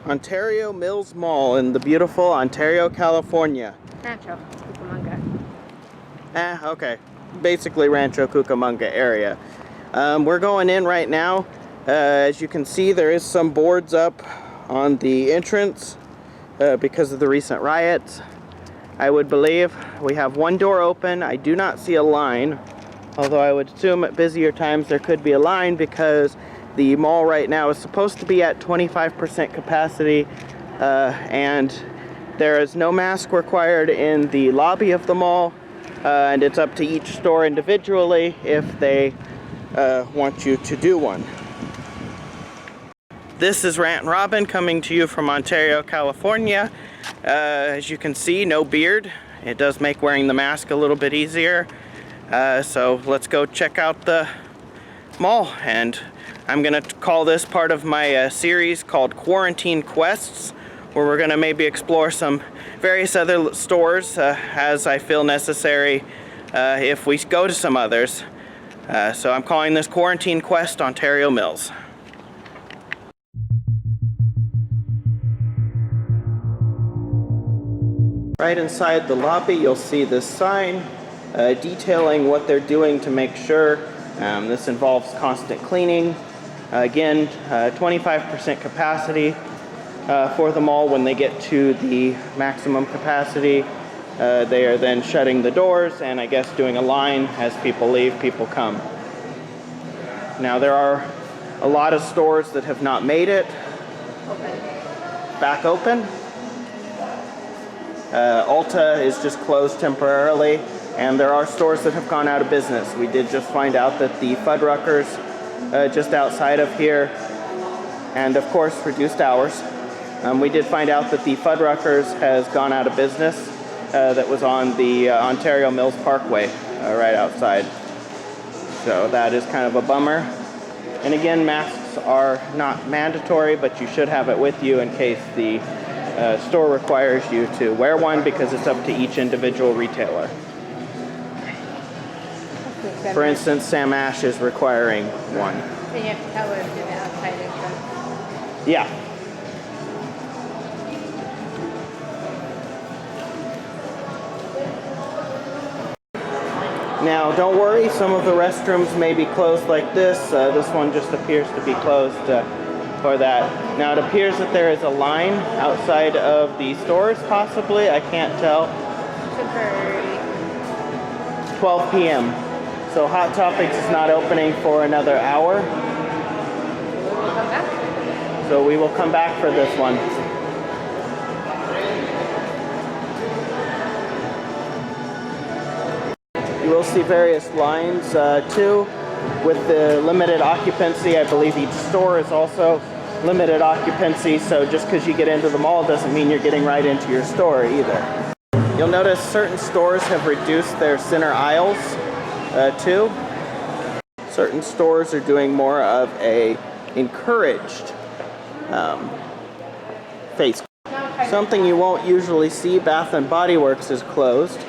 Ontario Mills Mall in the beautiful Ontario, California. Rancho Cucamonga. Okay. Basically Rancho Cucamonga area. We're going in right now. As you can see, there is some boards up on the entrance because of the recent riots. I would believe we have one door open. I do not see a line, although I would assume at busier times there could be a line because the mall right now is supposed to be at 25% capacity, and there is no mask required in the lobby of the mall, and it's up to each store individually if they want you to do one. This is Rantin Robin coming to you from Ontario, California. As you can see, no beard. It does make wearing the mask a little bit easier. So let's go check out the mall, and I'm gonna call this part of my series called Quarantine Quests, where we're gonna maybe explore some various other stores as I feel necessary if we go to some others. So I'm calling this Quarantine Quest Ontario Mills. Right inside the lobby, you'll see this sign detailing what they're doing to make sure. This involves constant cleaning. Again, 25% capacity for the mall. When they get to the maximum capacity, they are then shutting the doors and I guess doing a line. As people leave, people come. Now there are a lot of stores that have not made it back open. Ulta is just closed temporarily, and there are stores that have gone out of business. We did just find out that the Fuddruckers just outside of here, and of course reduced hours. We did find out that the Fuddruckers has gone out of business. That was on the Ontario Mills Parkway right outside. So that is kind of a bummer. And again, masks are not mandatory, but you should have it with you in case the store requires you to wear one, because it's up to each individual retailer. For instance, Sam Ash is requiring one. And you have to tell her to do the outside entrance. Yeah. Now, don't worry, some of the restrooms may be closed like this. This one just appears to be closed for that. Now, it appears that there is a line outside of the stores, possibly. I can't tell. 12 p.m. So Hot Topics is not opening for another hour. We'll come back. So we will come back for this one. You will see various lines too. With the limited occupancy, I believe each store is also limited occupancy, so just because you get into the mall doesn't mean you're getting right into your store either. You'll notice certain stores have reduced their center aisles too. Certain stores are doing more of a encouraged face. Something you won't usually see, Bath & Body Works is closed.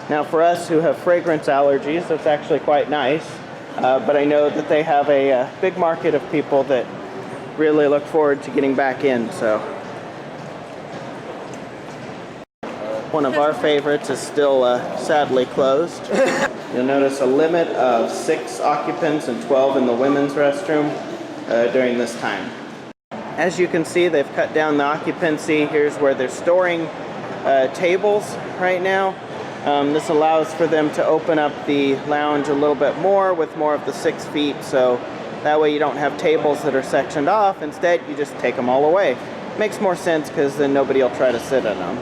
Now for us who have fragrance allergies, that's actually quite nice. But I know that they have a big market of people that really look forward to getting back in. So one of our favorites is still sadly closed. You'll notice a limit of 6 occupants and 12 in the women's restroom during this time. As you can see, they've cut down the occupancy. Here's where they're storing tables right now. This allows for them to open up the lounge a little bit more with more of the 6 feet, so that way you don't have tables that are sectioned off. Instead, you just take them all away. Makes more sense because then nobody will try to sit in them.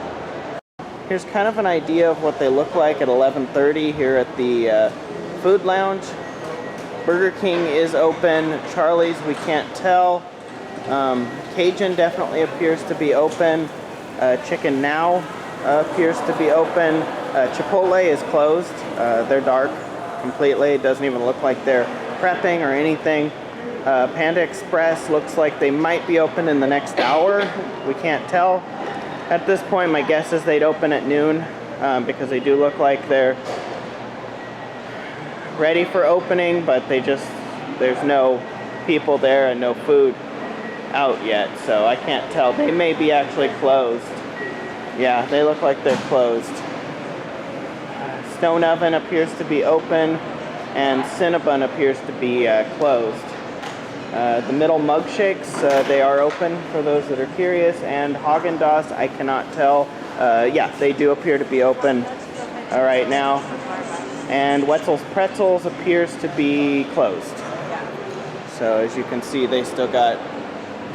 Here's kind of an idea of what they look like at 11:30 here at the food lounge. Burger King is open. Charlie's, we can't tell. Cajun definitely appears to be open. Chicken Now appears to be open. Chipotle is closed. They're dark completely. It doesn't even look like they're prepping or anything. Panda Express looks like they might be open in the next hour. We can't tell. At this point, my guess is they'd open at noon because they do look like they're ready for opening, but there's no people there and no food. out yet, so I can't tell. They may be actually closed. Yeah, they look like they're closed. Stone Oven appears to be open, and Cinnabon appears to be closed. The middle mug shakes, they are open for those that are curious, and Haagen-Dazs, I cannot tell. Yeah, they do appear to be open right now. And Wetzel's Pretzels appears to be closed. So as you can see, they still got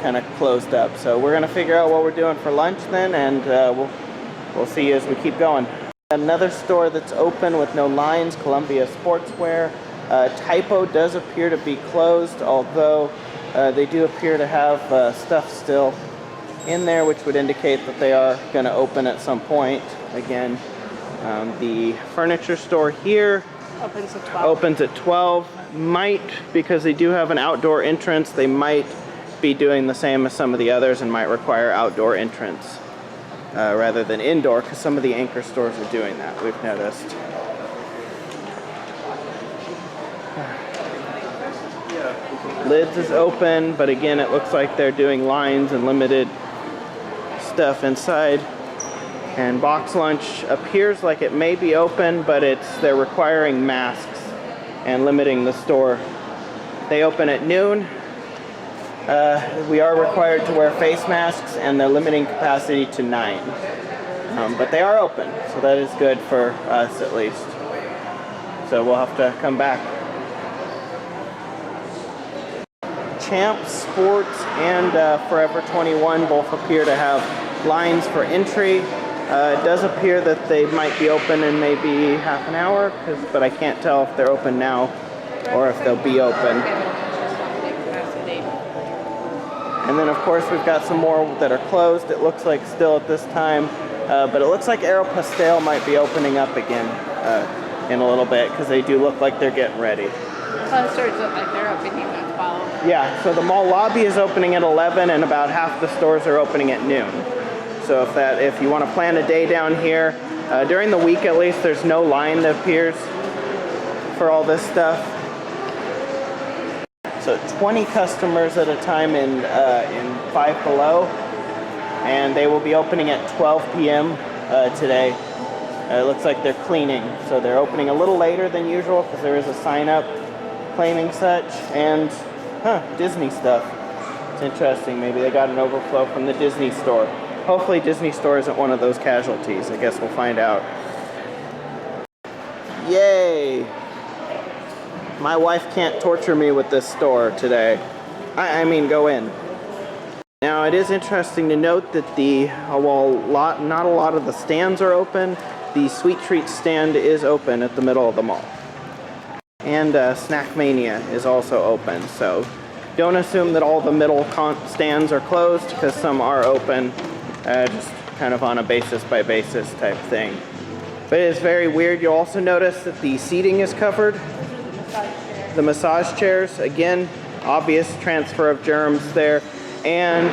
kind of closed up. So we're gonna figure out what we're doing for lunch then, and we'll see you as we keep going. Another store that's open with no lines, Columbia Sportswear. Typo does appear to be closed, although they do appear to have stuff still in there, which would indicate that they are going to open at some point. Again, the furniture store here opens at 12. Might, because they do have an outdoor entrance, they might be doing the same as some of the others and might require outdoor entrance rather than indoor, because some of the anchor stores are doing that, we've noticed. Lids is open, but again, it looks like they're doing lines and limited stuff inside. And Box Lunch appears like it may be open, but they're requiring masks and limiting the store. They open at noon. We are required to wear face masks, and they're limiting capacity to 9. But they are open, so that is good for us at least. So we'll have to come back. Champs Sports and Forever 21 both appear to have lines for entry. It does appear that they might be open in maybe half an hour, but I can't tell if they're open now or if they'll be open. And then of course we've got some more that are closed, it looks like still at this time. But it looks like Aeropostale might be opening up again in a little bit, because they do look like they're getting ready. Well, the stores look like they're opening at 12. Yeah, so the mall lobby is opening at 11, and about half the stores are opening at noon. So if you want to plan a day down here, during the week at least, there's no line that appears for all this stuff. So 20 customers at a time in Five Below, and they will be opening at 12 p.m. Today. It looks like they're cleaning, so they're opening a little later than usual because there is a sign up claiming such. And Disney stuff. It's interesting. Maybe they got an overflow from the Disney store. Hopefully Disney store isn't one of those casualties. I guess we'll find out. Yay! My wife can't torture me with this store today. I mean, go in. Now, it is interesting to note that not a lot of the stands are open. The Sweet Treats stand is open at the middle of the mall. And Snack Mania is also open, so don't assume that all the middle stands are closed, because some are open, just kind of on a basis by basis type thing. But it is very weird. You'll also notice that the seating is covered. The massage chairs, again, obvious transfer of germs there. And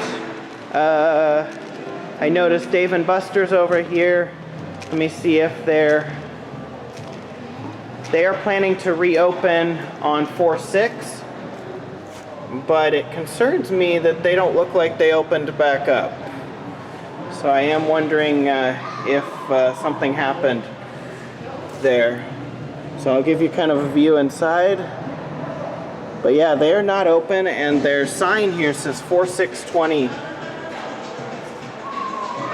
I noticed Dave & Buster's over here. Let me see if they are planning to reopen on 4/6, but it concerns me that they don't look like they opened back up. So I am wondering if something happened there. So I'll give you kind of a view inside. But yeah, they are not open, and their sign here says 4/6/20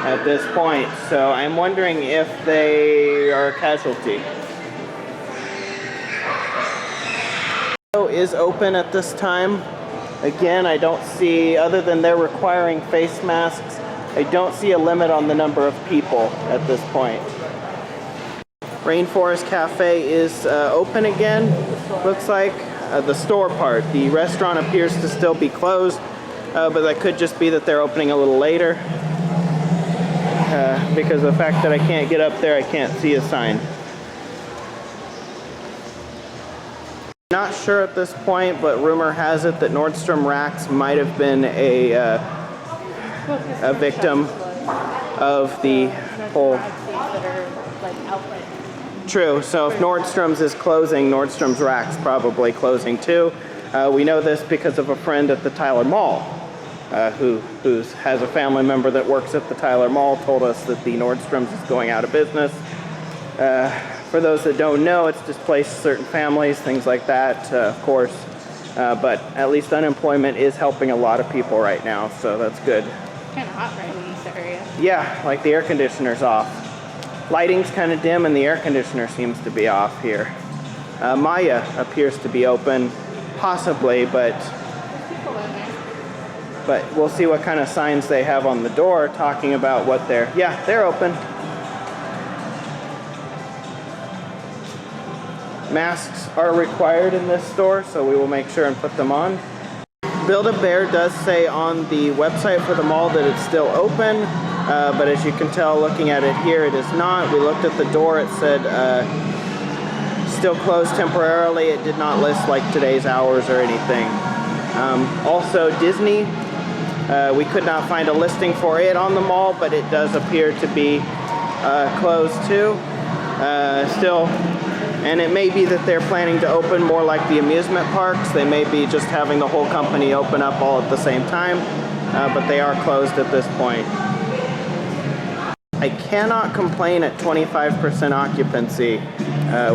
at this point. So I'm wondering if they are a casualty. Is open at this time. Again, I don't see, other than they're requiring face masks, I don't see a limit on the number of people at this point. Rainforest Cafe is open again, looks like. The store part. The restaurant appears to still be closed, but that could just be that they're opening a little later. Because of the fact that I can't get up there, I can't see a sign. Not sure at this point, but rumor has it that Nordstrom Racks might have been a victim of the whole. True, so if Nordstrom's is closing, Nordstrom's Rack's probably closing too. We know this because of a friend at the Tyler Mall who has a family member that works at the Tyler Mall, told us that the Nordstrom's is going out of business. For those that don't know, it's displaced certain families, things like that, of course. But at least unemployment is helping a lot of people right now, so that's good. Kind of hot right in this area. Yeah, like the air conditioner's off. Lighting's kind of dim and the air conditioner seems to be off here. Maya appears to be open, possibly, but we'll see what kind of signs they have on the door talking about what they're open. Masks are required in this store, so we will make sure and put them on. Build-A-Bear does say on the website for the mall that it's still open, but as you can tell looking at it here, it is not. We looked at the door, it said still closed temporarily. It did not list like today's hours or anything. Also Disney, we could not find a listing for it on the mall, but it does appear to be closed too. Still. And it may be that they're planning to open more like the amusement parks. They may be just having the whole company open up all at the same time, but they are closed at this point. I cannot complain at 25% occupancy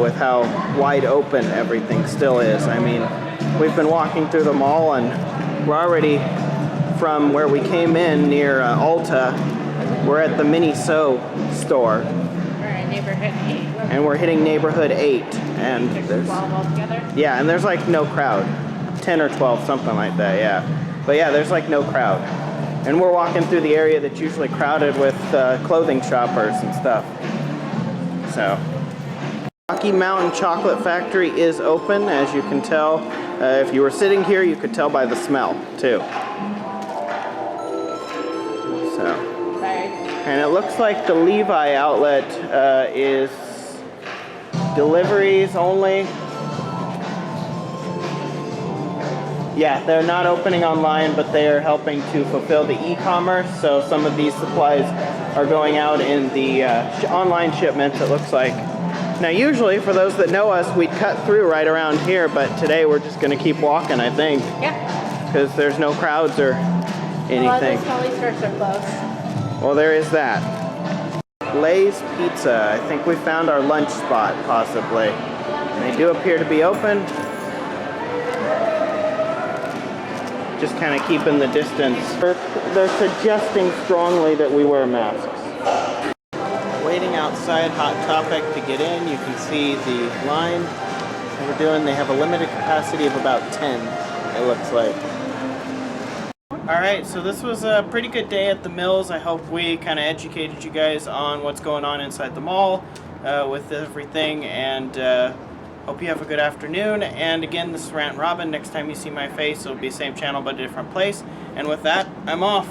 with how wide open everything still is. I mean, we've been walking through the mall and we're already from where we came in near Ulta. We're at the Miniso store. Neighborhood 8. And we're hitting neighborhood 8. And there's 12 altogether? Yeah, and there's like no crowd. 10 or 12, something like that, yeah. But yeah, there's like no crowd. And we're walking through the area that's usually crowded with clothing shoppers and stuff. So, Rocky Mountain Chocolate Factory is open, as you can tell. If you were sitting here, you could tell by the smell, too. So. And it looks like the Levi outlet is deliveries only. Yeah, they're not opening online, but they are helping to fulfill the e-commerce. So some of these supplies are going out in the online shipments, it looks like. Now usually, for those that know us, we'd cut through right around here, but today we're just going to keep walking, I think. Yeah. Because there's no crowds or anything. A lot of the smelly stores are closed. Well, there is that. Lay's Pizza. I think we found our lunch spot, possibly. They do appear to be open. Just kind of keeping the distance. They're suggesting strongly that we wear masks. Waiting outside Hot Topic to get in. You can see the line they have a limited capacity of about 10, it looks like. Alright, so this was a pretty good day at the Mills. I hope we kind of educated you guys on what's going on inside the mall with everything, and hope you have a good afternoon. And again, this is Rantin Robin. Next time you see my face, it'll be same channel but a different place. And with that, I'm off.